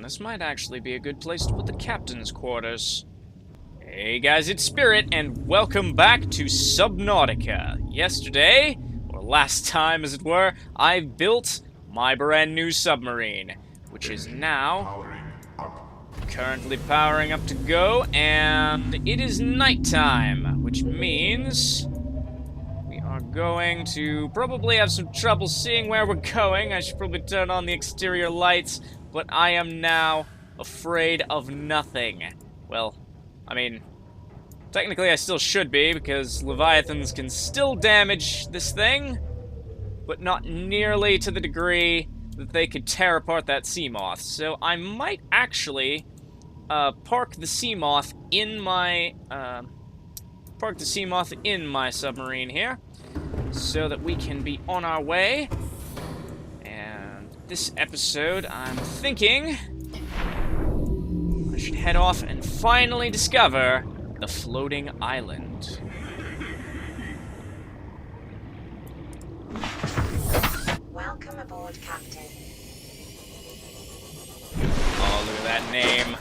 This might actually be a good place to put the captain's quarters. Hey guys, it's Spirit, and welcome back to Subnautica. Yesterday, or last time as it were, I built my brand new submarine, which is now currently powering up to go, and it is nighttime, which means we are going to probably have some trouble seeing where we're going. I should probably turn on the exterior lights, but I am now afraid of nothing. Well, I mean, technically I still should be, because Leviathans can still damage this thing, but not nearly to the degree that they could tear apart that sea moth. So I might actually park the sea moth in my submarine here, so that we can be on our way. And this episode, I'm thinking I should head off and finally discover the floating island. Welcome aboard, Captain. Oh, look at that name.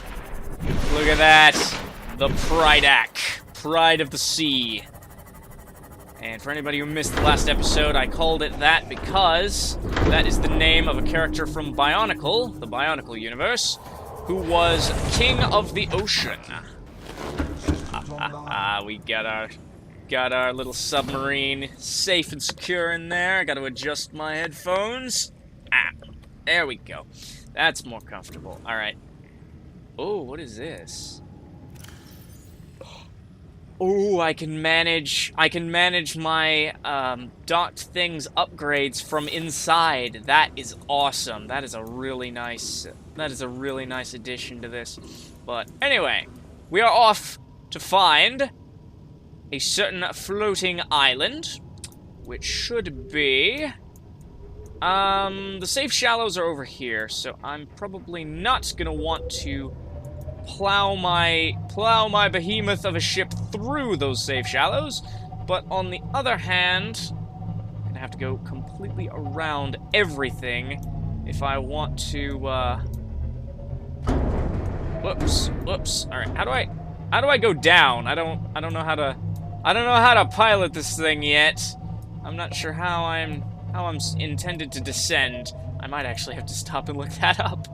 Look at that. The Pridak. Pride of the Sea. And for anybody who missed the last episode, I called it that because that is the name of a character from Bionicle, the Bionicle universe, who was King of the Ocean. We got our little submarine safe and secure in there. I got to adjust my headphones. There we go. That's more comfortable. All right. Oh, what is this? Oh, I can manage my docked things upgrades from inside. That is awesome. That is a really nice addition to this. But anyway, we are off to find a certain floating island, which should be the safe shallows are over here, so I'm probably not gonna want to plow my behemoth of a ship through those safe shallows, but on the other hand, I'm gonna have to go completely around everything if I want to whoops. All right, how do I go down? I don't know how to pilot this thing yet. I'm not sure how I'm intended to descend. I might actually have to stop and look that up.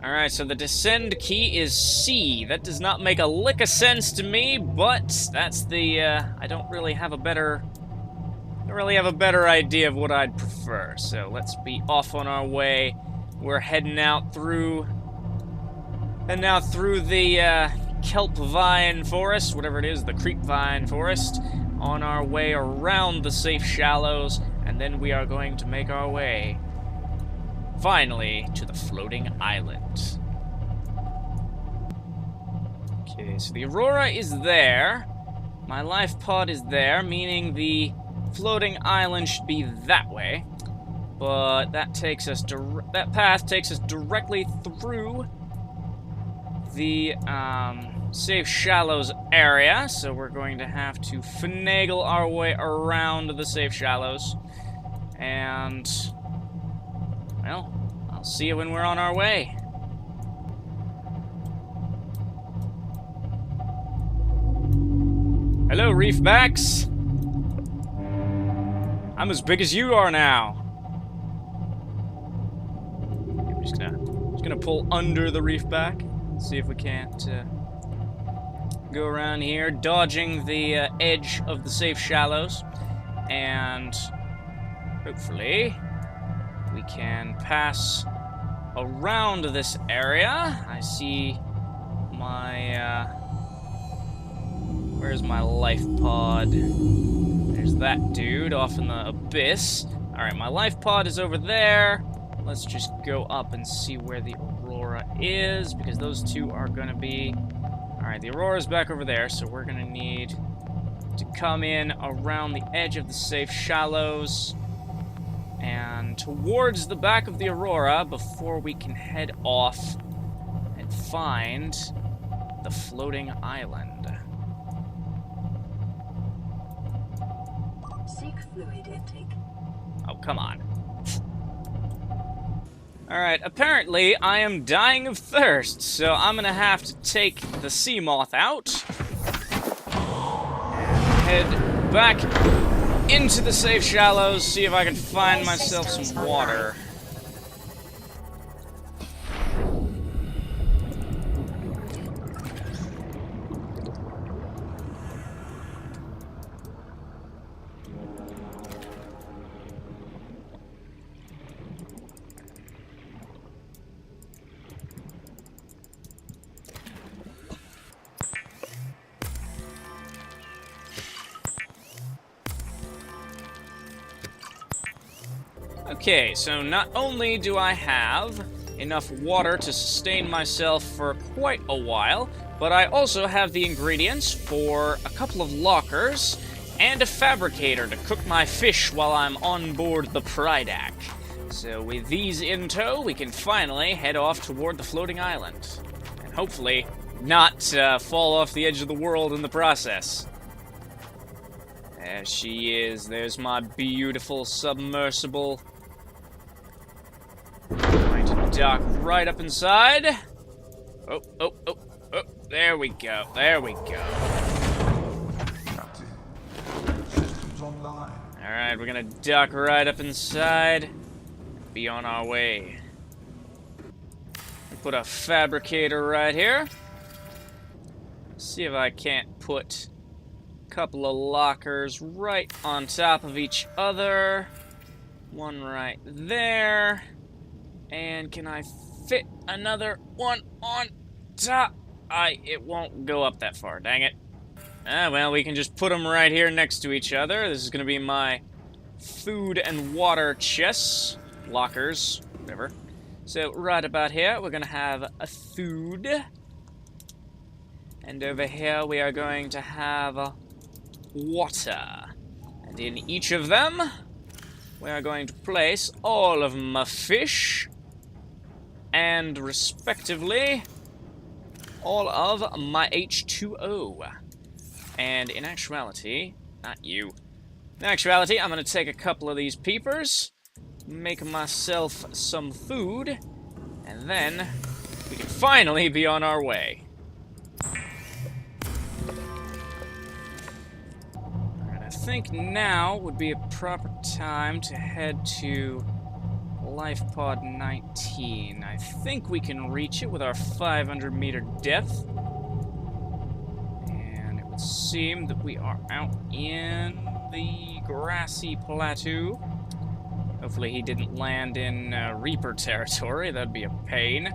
Alright, so the descend key is C. That does not make a lick of sense to me, but that's the, I don't really have a better idea of what I'd prefer. So let's be off on our way. We're heading out through the, kelp vine forest, whatever it is, the creep vine forest, on our way around the safe shallows, and then we are going to make our way finally to the floating island. Okay, so the Aurora is there. My life pod is there, meaning the floating island should be that way. But that path takes us directly through the safe shallows area, so we're going to have to finagle our way around the safe shallows. And well, I'll see you when we're on our way. Hello, reefbacks. I'm as big as you are now. I'm just gonna pull under the reefback. See if we can't go around here, dodging the edge of the safe shallows, and hopefully we can pass around this area. I see my, where's my life pod? There's that dude off in the abyss. Alright, my life pod is over there. Let's just go up and see where the Aurora is, because those two are gonna be... Alright, the Aurora's back over there, so we're gonna need to come in around the edge of the safe shallows and towards the back of the Aurora before we can head off and find the floating island. Seek fluid intake. Oh, come on. Alright, apparently I am dying of thirst, so I'm gonna have to take the sea moth out and head back into the safe shallows, see if I can find myself some water. Okay, so not only do I have enough water to sustain myself for quite a while, but I also have the ingredients for a couple of lockers and a fabricator to cook my fish while I'm on board the Prydac. So with these in tow, we can finally head off toward the floating island. And hopefully not fall off the edge of the world in the process. There she is. There's my beautiful submersible. Going to dock right up inside. Oh. There we go. There we go. Alright, we're gonna dock right up inside. Be on our way. Put a fabricator right here. See if I can't put a couple of lockers right on top of each other. One right there. And can I fit another one on top? It won't go up that far, dang it. Well, we can just put them right here next to each other. This is going to be my food and water chests. Lockers, whatever. So, right about here, we're going to have a food. And over here, we are going to have water. And in each of them, we are going to place all of my fish. And, respectively, all of my H2O. And in actuality, not you. In actuality, I'm going to take a couple of these peepers, make myself some food, and then we can finally be on our way. And I think now would be a proper time to head to Life Pod 19. I think we can reach it with our 500-meter depth. And it would seem that we are out in the grassy plateau. Hopefully he didn't land in Reaper territory. That'd be a pain.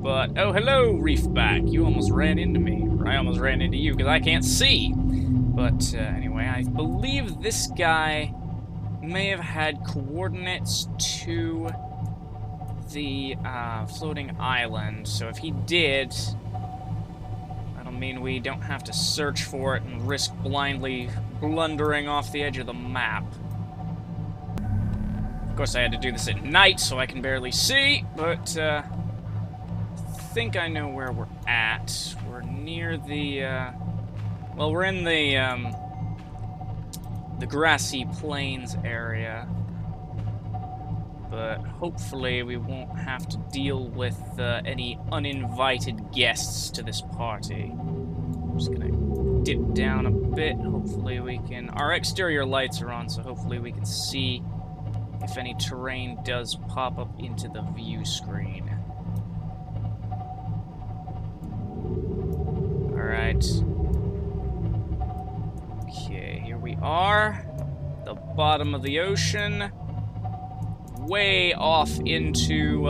But, oh, hello, Reefback. You almost ran into me. Or I almost ran into you because I can't see. But anyway, I believe this guy may have had coordinates to the floating island. So if he did, that'll mean we don't have to search for it and risk blindly blundering off the edge of the map. Of course, I had to do this at night, so I can barely see, but I think I know where we're at. We're near the, well, we're in the grassy plains area, but hopefully we won't have to deal with any uninvited guests to this party. I'm just gonna dip down a bit. Hopefully we can... Our exterior lights are on, so hopefully we can see if any terrain does pop up into the view screen. Alright. Okay, here we are. The bottom of the ocean. Way off into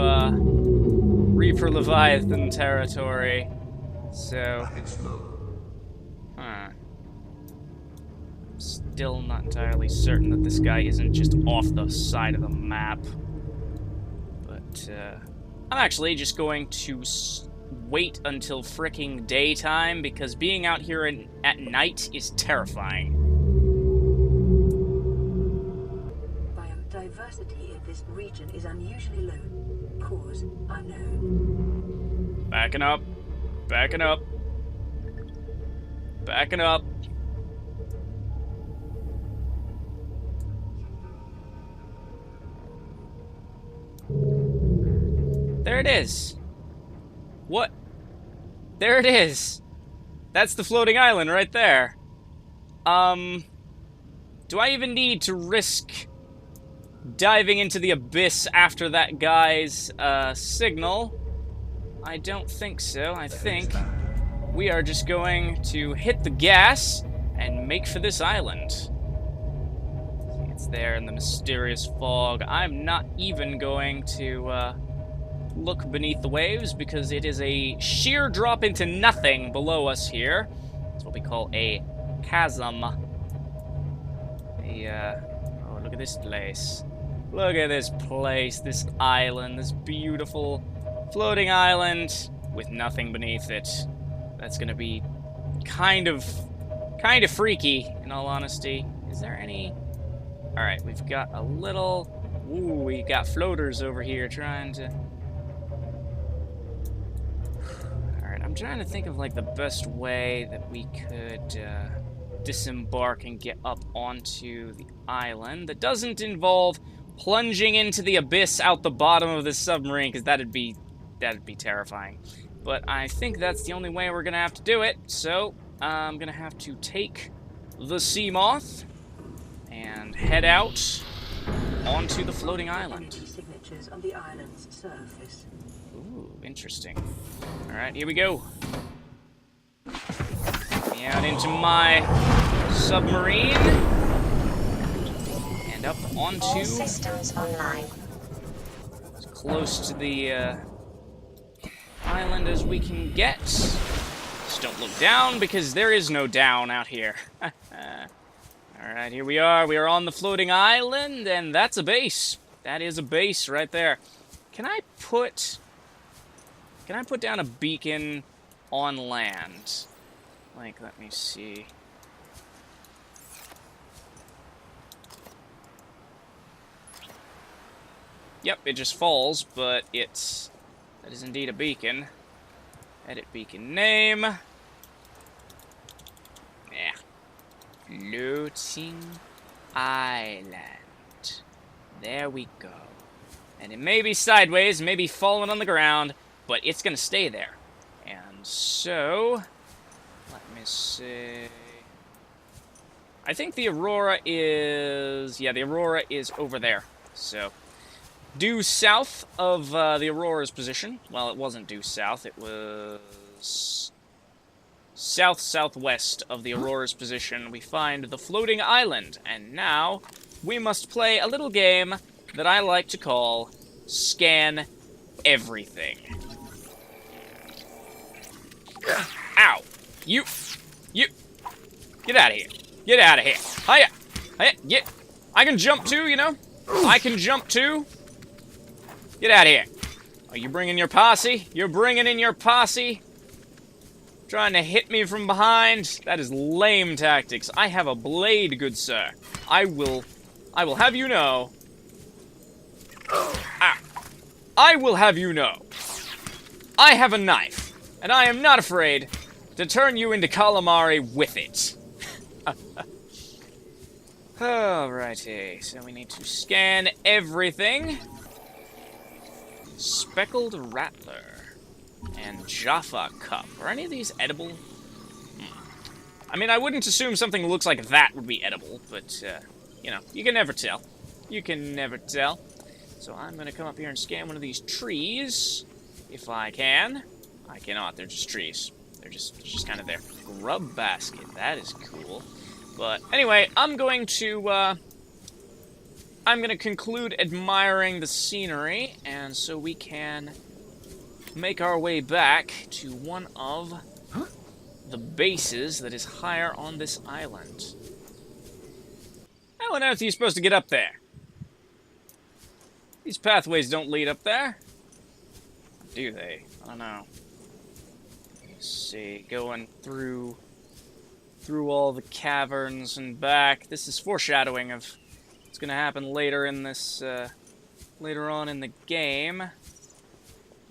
Reaper Leviathan territory. So... Still not entirely certain that this guy isn't just off the side of the map. But, I'm actually just going to wait until fricking daytime, because being out here at night is terrifying. Biodiversity in this region is unusually low. Cause unknown. Backing up. Backing up. Backing up. There it is. What? There it is. That's the floating island right there. Do I even need to risk diving into the abyss after that guy's, signal? I don't think so. I think we are just going to hit the gas and make for this island. See, it's there in the mysterious fog. I'm not even going to, look beneath the waves because it is a sheer drop into nothing below us here. That's what we call a chasm. Oh, look at this place. Look at this place, this island, this beautiful floating island with nothing beneath it. That's gonna be kind of freaky, in all honesty. Is there any... Alright, we've got a little... Ooh, we got floaters over here trying to... Alright, I'm trying to think of, like, the best way that we could, disembark and get up onto the island that doesn't involve plunging into the abyss out the bottom of this submarine, because that'd be terrifying. But I think that's the only way we're gonna have to do it, so I'm gonna have to take the Seamoth and head out onto the floating island. Signatures on the island's surface. Ooh, interesting. Alright, here we go. Me out into my submarine. And up onto... All systems online. As close to the island as we can get. Just don't look down, because there is no down out here. Alright, here we are. We are on the floating island, and that's a base. That is a base right there. Can I put down a beacon on land? Like, let me see. Yep, it just falls, but that is indeed a beacon. Edit beacon name. Yeah. Floating island. There we go. And it may be sideways, maybe falling on the ground, but it's gonna stay there. And so, let me see. I think the Aurora is... Yeah, the Aurora is over there. So, due south of the Aurora's position. Well, it wasn't due south. It was south-southwest of the Aurora's position. We find the floating island. And now, we must play a little game that I like to call Scan Everything. Ow! You! Get out of here! Get out of here! Hiya! Hiya! Get! I can jump too, you know? I can jump too! Get out of here! Are you bringing your posse? You're bringing in your posse? Trying to hit me from behind? That is lame tactics. I have a blade, good sir. I will have you know... Ah. I will have you know. I have a knife, and I am not afraid to turn you into calamari with it. Alrighty, so we need to scan everything. Speckled Rattler and Jaffa Cup. Are any of these edible? I mean, I wouldn't assume something that looks like that would be edible, but, you know, you can never tell. You can never tell. So I'm going to come up here and scan one of these trees, if I can. I cannot, they're just trees. They're just kind of there. Grub basket, that is cool. But anyway, I'm going to conclude admiring the scenery, and so we can make our way back to one of the bases that is higher on this island. How on earth are you supposed to get up there? These pathways don't lead up there. Do they? I don't know. Let's see, going through all the caverns and back. This is foreshadowing of what's going to happen later in this, later on in the game.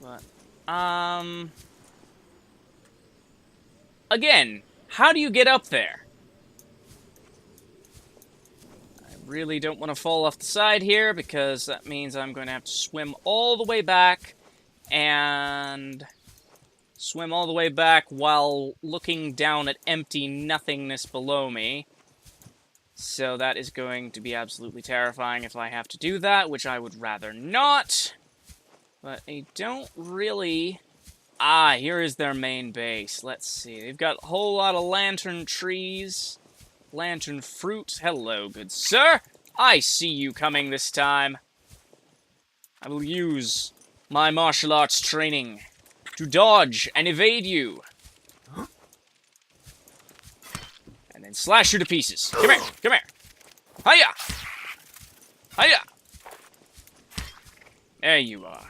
But, again, how do you get up there? I really don't want to fall off the side here, because that means I'm going to have to swim all the way back and swim all the way back while looking down at empty nothingness below me. So that is going to be absolutely terrifying if I have to do that, which I would rather not. But I don't really... Ah, here is their main base. Let's see. They've got a whole lot of lantern trees, lantern fruit. Hello, good sir. I see you coming this time. I will use my martial arts training to dodge and evade you. And then slash you to pieces. Come here, come here. Hiya! Hiya! There you are.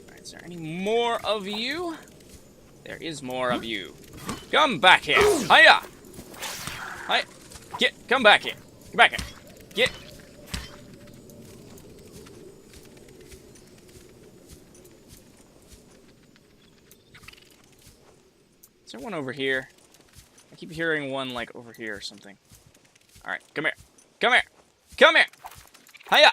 Alright, is there any more of you? There is more of you. Come back here. Hiya! Hiya! Come back here. Get back here. Get. Is there one over here? I keep hearing one, like, over here or something. Alright, come here. Come here! Come here! Hiya!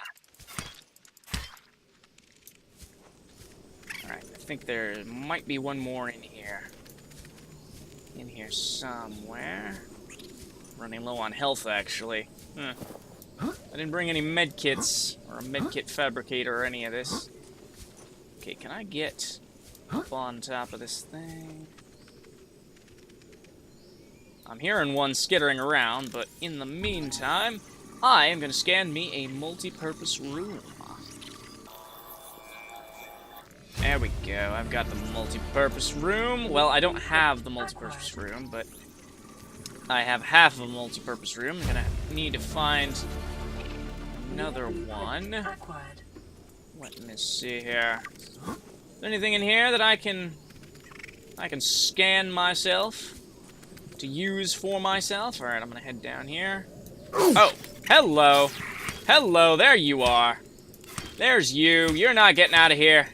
Alright, I think there might be one more in here. In here somewhere. Running low on health, actually. I didn't bring any medkits, or a medkit fabricator, or any of this. Okay, can I get up on top of this thing? I'm hearing one skittering around, but in the meantime, I am going to scan me a multi-purpose room. There we go, I've got the multi-purpose room. Well, I don't have the multi-purpose room, but I have half of a multi-purpose room. I'm going to need to find another one. Let me see here. Is there anything in here that I can scan myself? To use for myself. Alright, I'm gonna head down here. Oh, hello. Hello, there you are. There's you. You're not getting out of here.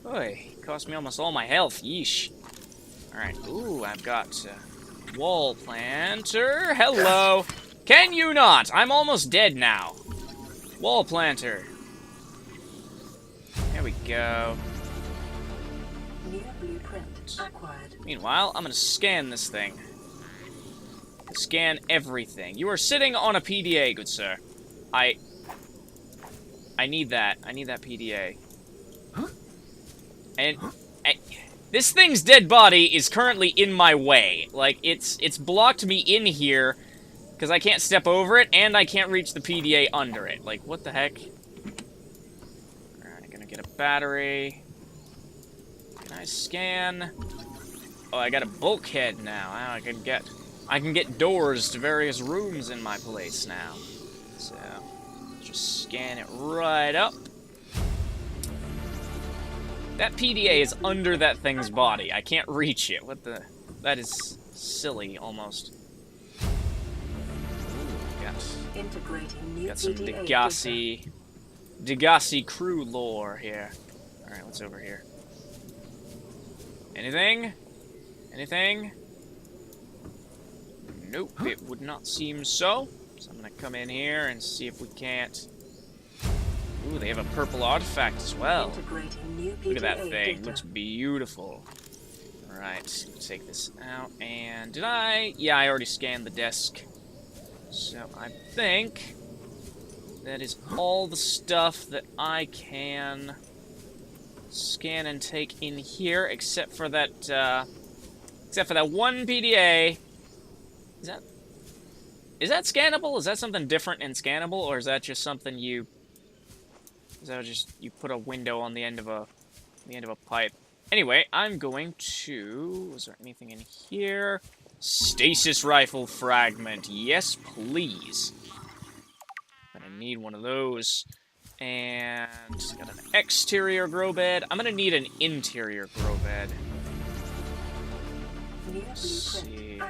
Oy, cost me almost all my health. Yeesh. Alright, ooh, I've got wall planter. Hello. Can you not? I'm almost dead now. Wall planter. There we go. New blueprint acquired. Meanwhile, I'm gonna scan this thing. Scan everything. You are sitting on a PDA, good sir. I need that. I need that PDA. And this thing's dead body is currently in my way. Like, it's blocked me in here because I can't step over it, and I can't reach the PDA under it. Like, what the heck? Alright, I'm gonna get a battery. Can I scan? Oh, I got a bulkhead now. I can get doors to various rooms in my place now. So, just scan it right up. That PDA is under that thing's body. I can't reach it. What the? That is silly, almost. Ooh, got some Degassi crew lore here. All right, what's over here? Anything? Anything? Nope, it would not seem so. So I'm gonna come in here and see if we can't... Ooh, they have a purple artifact as well. Look at that thing, looks beautiful. Alright, take this out, and did I? Yeah, I already scanned the desk. So I think that is all the stuff that I can scan and take in here, except for that one PDA. Is that scannable? Is that something different and scannable, or is that just something you put a window on the end of a pipe? Anyway, I'm going to... Was there anything in here? Stasis rifle fragment. Yes, please. Gonna need one of those. And got an exterior grow bed. I'm gonna need an interior grow bed. Let's see.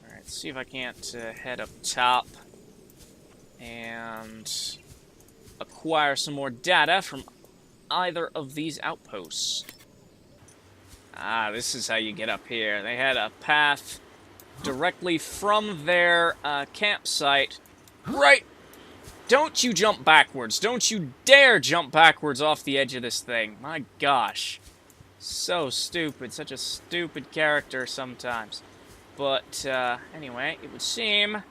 Alright, see if I can't head up top and acquire some more data from either of these outposts. Ah, this is how you get up here. They had a path directly from their campsite right Don't you jump backwards. Don't you dare jump backwards off the edge of this thing. My gosh. So stupid. Such a stupid character sometimes. But, anyway, it would seem...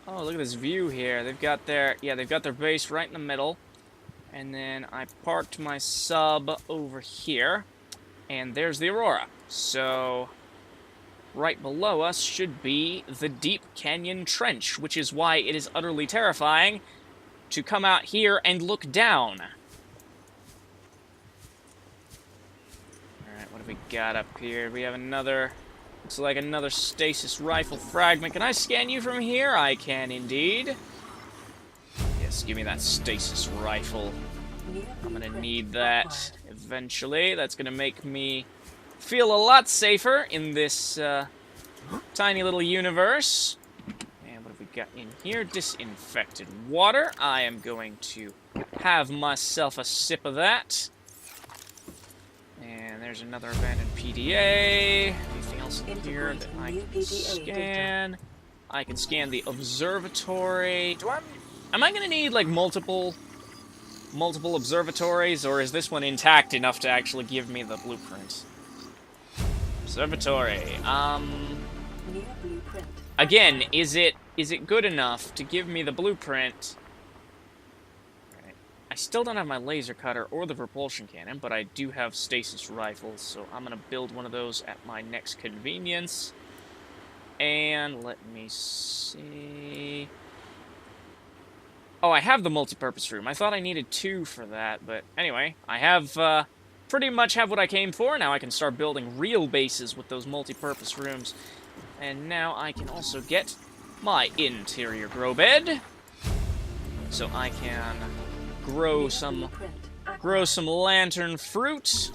Oh, look at this view here. They've got their... Yeah, they've got their base right in the middle. And then I parked my sub over here. And there's the Aurora. So... right below us should be the Deep Canyon Trench, which is why it is utterly terrifying to come out here and look down. Alright, what have we got up here? We have another... looks like another stasis rifle fragment. Can I scan you from here? I can indeed. Yes, give me that stasis rifle. I'm gonna need that eventually. That's gonna make me feel a lot safer in this tiny little universe. And what have we got in here? Disinfected water. I am going to have myself a sip of that. And there's another abandoned PDA. Anything else in here that I can scan? I can scan the observatory. Am I gonna need like multiple observatories, or is this one intact enough to actually give me the blueprint? Observatory. Again, is it good enough to give me the blueprint? Right. I still don't have my laser cutter or the propulsion cannon, but I do have stasis rifles, so I'm gonna build one of those at my next convenience. And let me see. Oh, I have the multi-purpose room. I thought I needed 2 for that, but anyway, I have pretty much have what I came for. Now I can start building real bases with those multi-purpose rooms. And now I can also get my interior grow bed. So I can grow some lantern fruit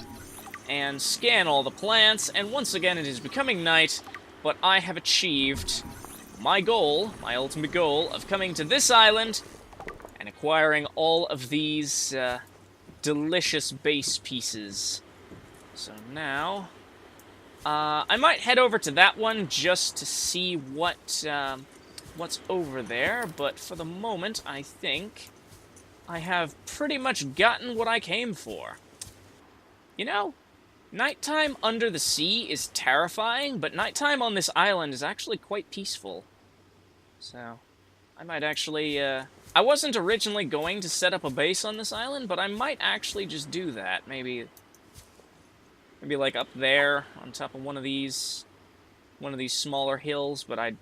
and scan all the plants. And once again, it is becoming night, but I have achieved my goal, my ultimate goal, of coming to this island and acquiring all of these delicious base pieces. So now, I might head over to that one just to see what's over there, but for the moment, I think I have pretty much gotten what I came for. You know, nighttime under the sea is terrifying, but nighttime on this island is actually quite peaceful. So, I might actually, I wasn't originally going to set up a base on this island, but I might actually just do that. Maybe like up there on top of one of these smaller hills, but I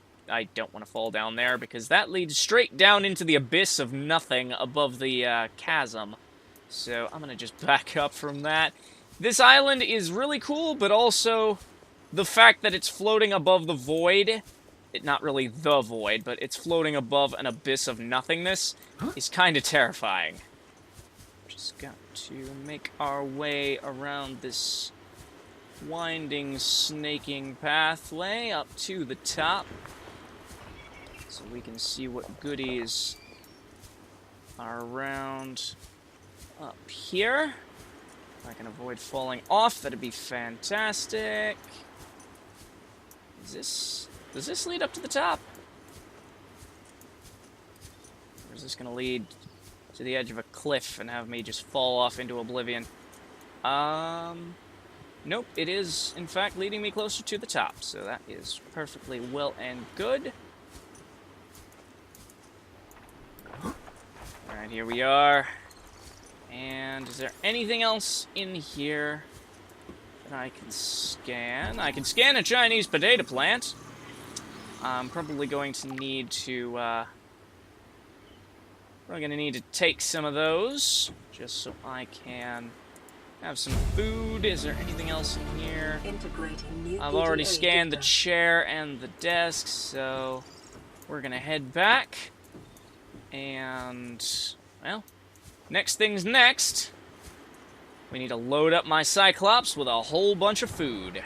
don't want to fall down there because that leads straight down into the abyss of nothing above the chasm. So I'm gonna just back up from that. This island is really cool, but also the fact that it's floating above the void, not really the void, but it's floating above an abyss of nothingness, is kind of terrifying. Just got to make our way around this winding, snaking pathway up to the top, so we can see what goodies are around up here. If I can avoid falling off, that'd be fantastic. Does this lead up to the top? Or is this gonna lead to the edge of a cliff and have me just fall off into oblivion? Nope, it is, in fact, leading me closer to the top, so that is perfectly well and good. Alright, here we are. And is there anything else in here that I can scan? I can scan a Chinese potato plant. I'm probably going to need to, take some of those, just so I can have some food. Is there anything else in here? I've already scanned the chair and the desk, so we're gonna head back. And, well, next thing's next. We need to load up my Cyclops with a whole bunch of food.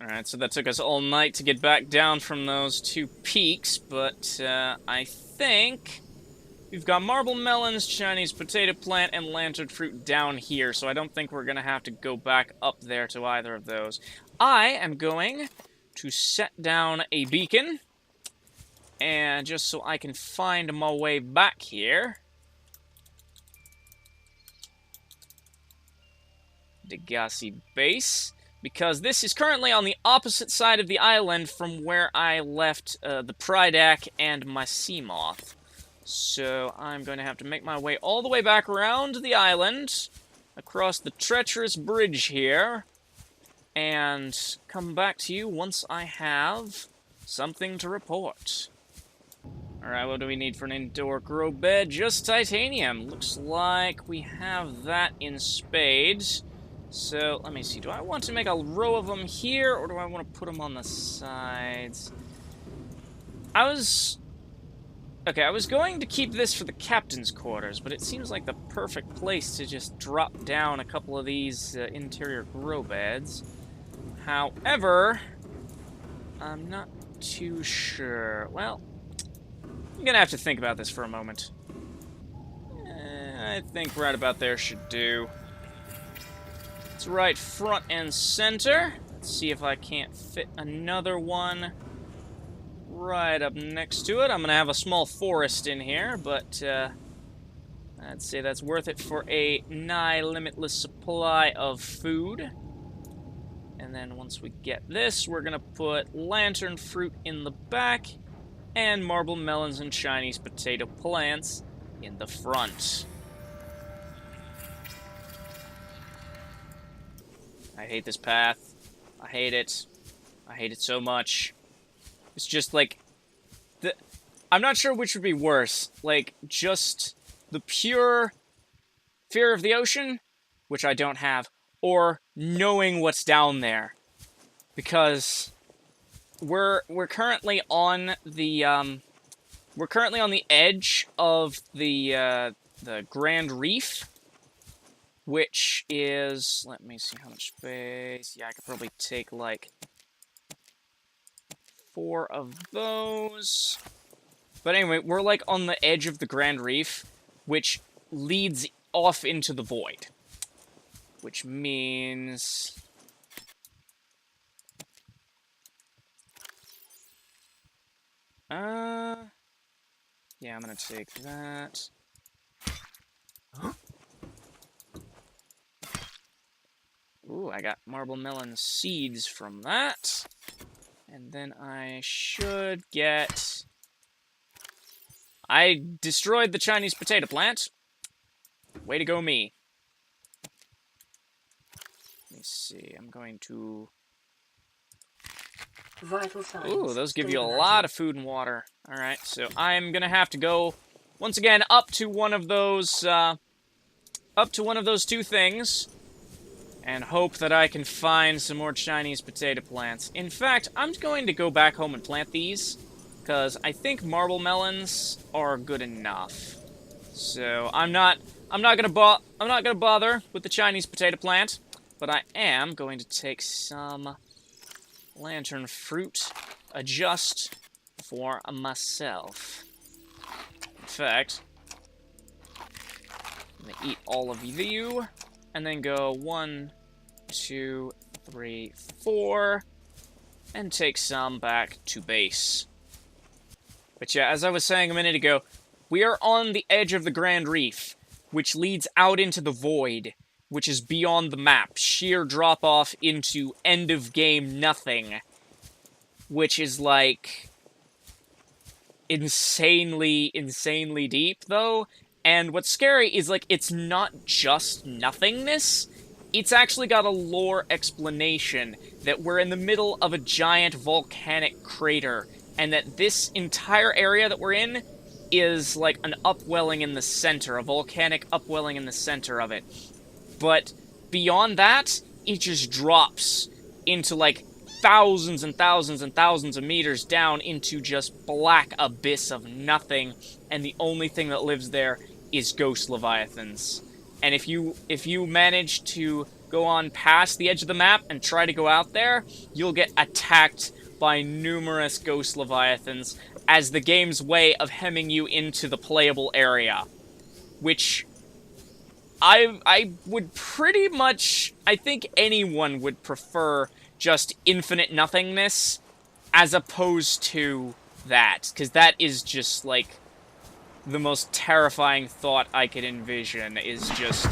Alright, so that took us all night to get back down from those 2 peaks, but I think we've got marble melons, Chinese potato plant, and lantern fruit down here, so I don't think we're going to have to go back up there to either of those. I am going to set down a beacon And just so I can find my way back here. Degassi Base. Because this is currently on the opposite side of the island from where I left the Prydac and my Seamoth. So I'm going to have to make my way all the way back around the island, across the treacherous bridge here, and come back to you once I have something to report. Alright, what do we need for an indoor grow bed? Just titanium. Looks like we have that in spades. So, let me see. Do I want to make a row of them here, or do I want to put them on the sides? Okay, I was going to keep this for the captain's quarters, but it seems like the perfect place to just drop down a couple of these interior grow beds. However, I'm not too sure. Well, I'm gonna have to think about this for a moment. I think right about there should do. It's right front and center. Let's see if I can't fit another one right up next to it. I'm gonna have a small forest in here, but I'd say that's worth it for a nigh limitless supply of food. And then once we get this, we're gonna put lantern fruit in the back and marble melons and Chinese potato plants in the front. I hate this path. I hate it. I hate it so much. It's just like... I'm not sure which would be worse. Like, just the pure fear of the ocean, which I don't have, or knowing what's down there. Because we're currently on the edge of the Grand Reef, which is, let me see how much space. Yeah, I could probably take like 4 of those. But anyway, we're like on the edge of the Grand Reef, which leads off into the void. Which means... yeah, I'm gonna take that. Huh? Ooh, I got marble melon seeds from that. And then I should get... I destroyed the Chinese potato plant. Way to go, me. Let me see, I'm going to... Vital signs. Ooh, those give you a lot of food and water. Alright, so I'm gonna have to go, once again, up to one of those 2 things, and hope that I can find some more Chinese potato plants. In fact, I'm going to go back home and plant these, because I think marble melons are good enough. So I'm not gonna bother with the Chinese potato plant, but I am going to take some lantern fruit, just for myself. In fact, I'm gonna eat all of you, and then go 1, 2, 3, 4, and take some back to base. But yeah, as I was saying a minute ago, we are on the edge of the Grand Reef, which leads out into the void, which is beyond the map. Sheer drop-off into end-of-game nothing, which is, like, insanely deep, though. And what's scary is, like, it's not just nothingness. It's actually got a lore explanation that we're in the middle of a giant volcanic crater, and that this entire area that we're in is like an upwelling in the center, a volcanic upwelling in the center of it. But beyond that, it just drops into like thousands and thousands and thousands of meters down into just black abyss of nothing, and the only thing that lives there is ghost leviathans. And if you manage to go on past the edge of the map and try to go out there, you'll get attacked by numerous ghost leviathans as the game's way of hemming you into the playable area. Which I would pretty much... I think anyone would prefer just infinite nothingness as opposed to that, because that is just, like, the most terrifying thought I could envision, is just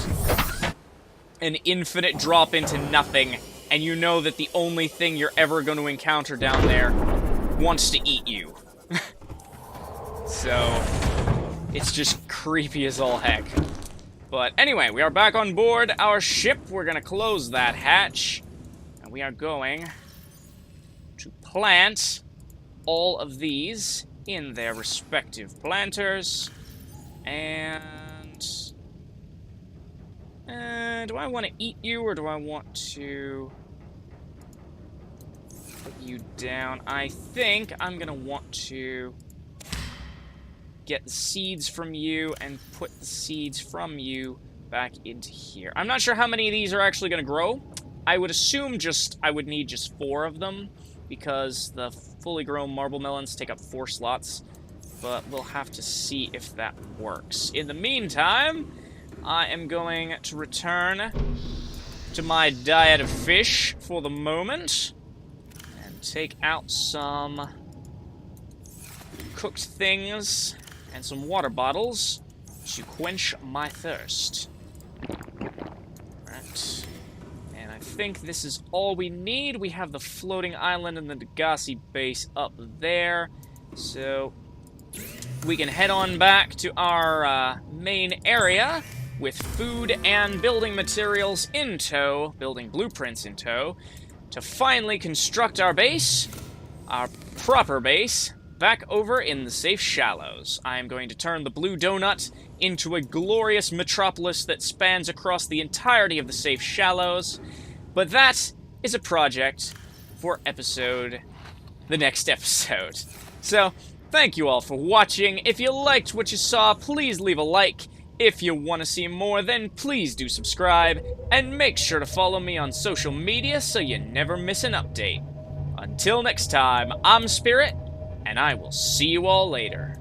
an infinite drop into nothing, and you know that the only thing you're ever going to encounter down there wants to eat you. So, it's just creepy as all heck. But anyway, we are back on board our ship. We're going to close that hatch, and we are going to plant all of these in their respective planters. And do I want to eat you, or do I want to put you down? I think I'm going to want to get the seeds from you and put the seeds from you back into here. I'm not sure how many of these are actually going to grow. I would assume I would need just 4 of them, because the fully grown marble melons take up 4 slots, but we'll have to see if that works. In the meantime, I am going to return to my diet of fish for the moment, and take out some cooked things and some water bottles to quench my thirst. Right. And I think this is all we need. We have the floating island and the Degassi base up there, so we can head on back to our main area with food and building materials in tow, building blueprints in tow, to finally construct our base, our proper base, back over in the safe shallows. I am going to turn the Blue Donut into a glorious metropolis that spans across the entirety of the safe shallows, but that is a project for the next episode. So, thank you all for watching. If you liked what you saw, please leave a like. If you want to see more, then please do subscribe, and make sure to follow me on social media so you never miss an update. Until next time, I'm Spirit, and I will see you all later.